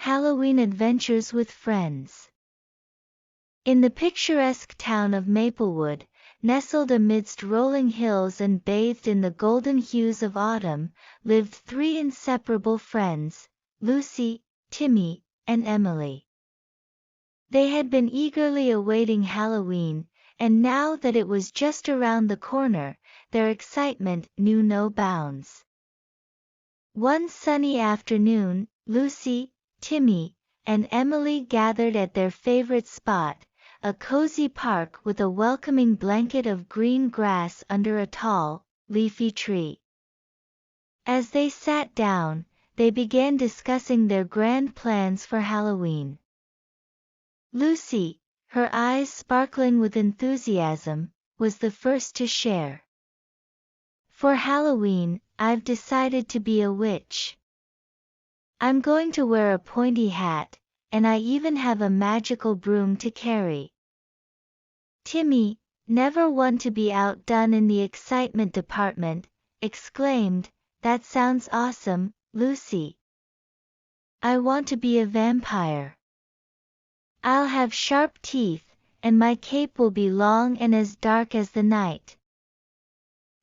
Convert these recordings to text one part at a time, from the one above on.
Halloween adventures with friends. In the picturesque town of Maplewood, nestled amidst rolling hills and bathed in the golden hues of autumn, lived three inseparable friends, Lucy, Timmy, and Emily. They had been eagerly awaiting Halloween, and now that it was just around the corner, their excitement knew no bounds. One sunny afternoon, Lucy, Timmy, and Emily gathered at their favorite spot, a cozy park with a welcoming blanket of green grass under a tall, leafy tree. As they sat down, they began discussing their grand plans for Halloween. Lucy, her eyes sparkling with enthusiasm, was the first to share. "For Halloween, I've decided to be a witch. I'm going to wear a pointy hat, and I even have a magical broom to carry." Timmy, never one to be outdone in the excitement department, exclaimed, "That sounds awesome, Lucy. I want to be a vampire. I'll have sharp teeth, and my cape will be long and as dark as the night."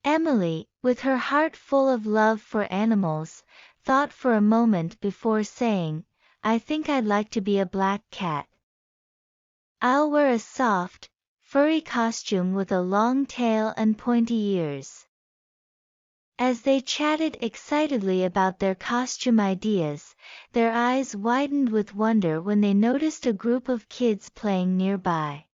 Emily, with her heart full of love for animals, thought for a moment before saying, "I think I'd like to be a black cat. I'll wear a soft, furry costume with a long tail and pointy ears." As they chatted excitedly about their costume ideas, their eyes widened with wonder when they noticed a group of kids playing nearby.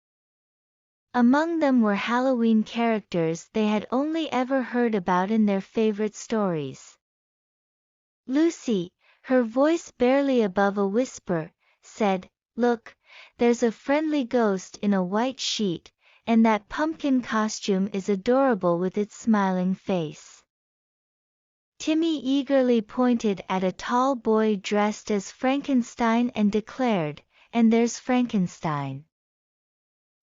Among them were Halloween characters they had only ever heard about in their favorite stories. Lucy, her voice barely above a whisper, said, "Look, there's a friendly ghost in a white sheet, and that pumpkin costume is adorable with its smiling face." Timmy eagerly pointed at a tall boy dressed as Frankenstein and declared, "And there's Frankenstein.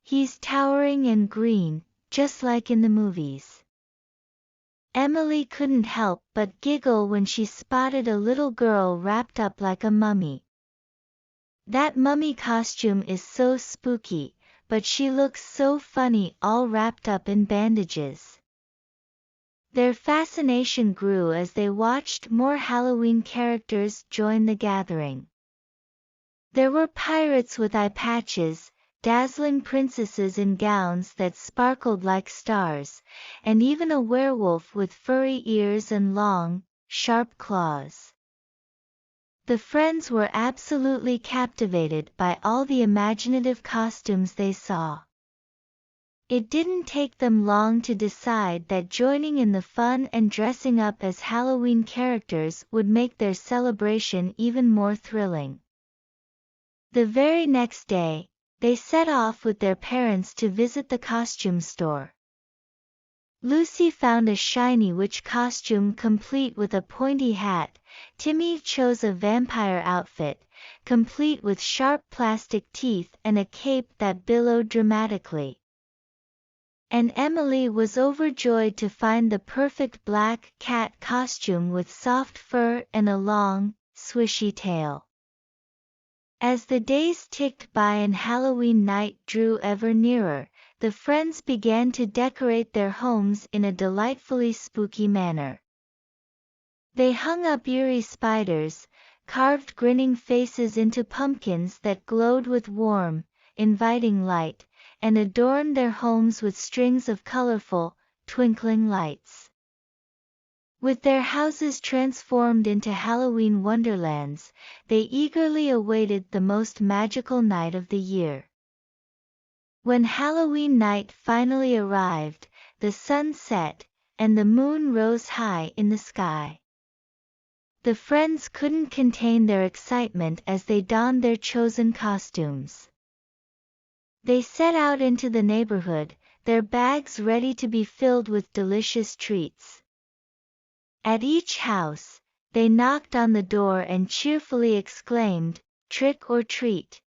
He's towering and green, just like in the movies." Emily couldn't help but giggle when she spotted a little girl wrapped up like a mummy. "That mummy costume is so spooky, but she looks so funny all wrapped up in bandages." Their fascination grew as they watched more Halloween characters join the gathering. There were pirates with eye patches, dazzling princesses in gowns that sparkled like stars, and even a werewolf with furry ears and long, sharp claws. The friends were absolutely captivated by all the imaginative costumes they saw. It didn't take them long to decide that joining in the fun and dressing up as Halloween characters would make their celebration even more thrilling. The very next day, they set off with their parents to visit the costume store. Lucy found a shiny witch costume complete with a pointy hat. Timmy chose a vampire outfit, complete with sharp plastic teeth and a cape that billowed dramatically. And Emily was overjoyed to find the perfect black cat costume with soft fur and a long, swishy tail. As the days ticked by and Halloween night drew ever nearer, the friends began to decorate their homes in a delightfully spooky manner. They hung up eerie spiders, carved grinning faces into pumpkins that glowed with warm, inviting light, and adorned their homes with strings of colorful, twinkling lights. With their houses transformed into Halloween wonderlands, they eagerly awaited the most magical night of the year. When Halloween night finally arrived, the sun set, and the moon rose high in the sky. The friends couldn't contain their excitement as they donned their chosen costumes. They set out into the neighborhood, their bags ready to be filled with delicious treats. At each house, they knocked on the door and cheerfully exclaimed, "Trick or treat."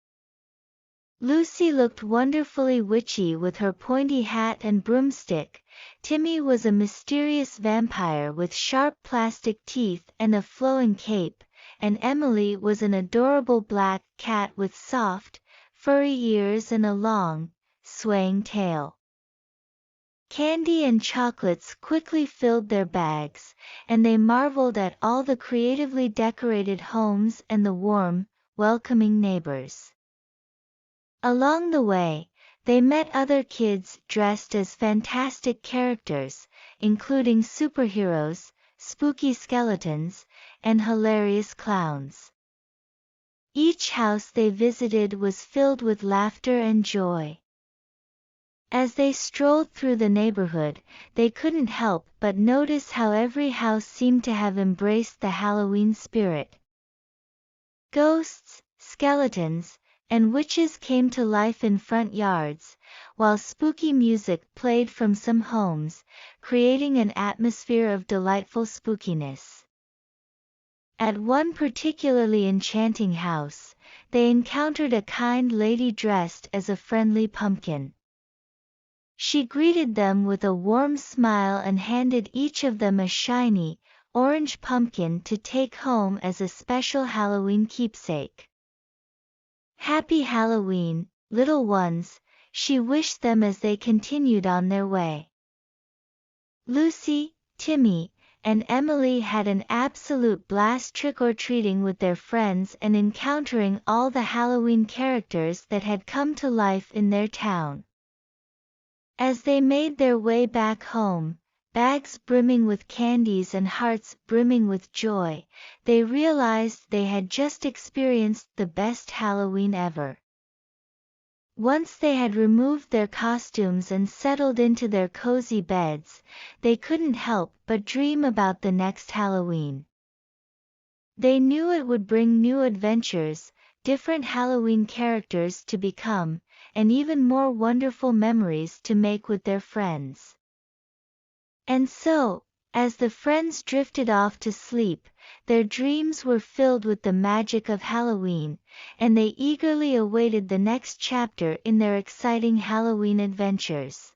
Lucy looked wonderfully witchy with her pointy hat and broomstick. Timmy was a mysterious vampire with sharp plastic teeth and a flowing cape, and Emily was an adorable black cat with soft, furry ears and a long, swaying tail. Candy and chocolates quickly filled their bags, and they marveled at all the creatively decorated homes and the warm, welcoming neighbors. Along the way, they met other kids dressed as fantastic characters, including superheroes, spooky skeletons, and hilarious clowns. Each house they visited was filled with laughter and joy. As they strolled through the neighborhood, they couldn't help but notice how every house seemed to have embraced the Halloween spirit. Ghosts, skeletons, and witches came to life in front yards, while spooky music played from some homes, creating an atmosphere of delightful spookiness. At one particularly enchanting house, they encountered a kind lady dressed as a friendly pumpkin. She greeted them with a warm smile and handed each of them a shiny, orange pumpkin to take home as a special Halloween keepsake. Happy Halloween, little ones, she wished them as they continued on their way. Lucy, Timmy, and Emily had an absolute blast trick-or-treating with their friends and encountering all the Halloween characters that had come to life in their town. As they made their way back home, bags brimming with candies and hearts brimming with joy, they realized they had just experienced the best Halloween ever. Once they had removed their costumes and settled into their cozy beds, they couldn't help but dream about the next Halloween. They knew it would bring new adventures, different Halloween characters to become, and even more wonderful memories to make with their friends. And so, as the friends drifted off to sleep, their dreams were filled with the magic of Halloween, and they eagerly awaited the next chapter in their exciting Halloween adventures.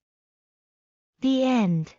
The end.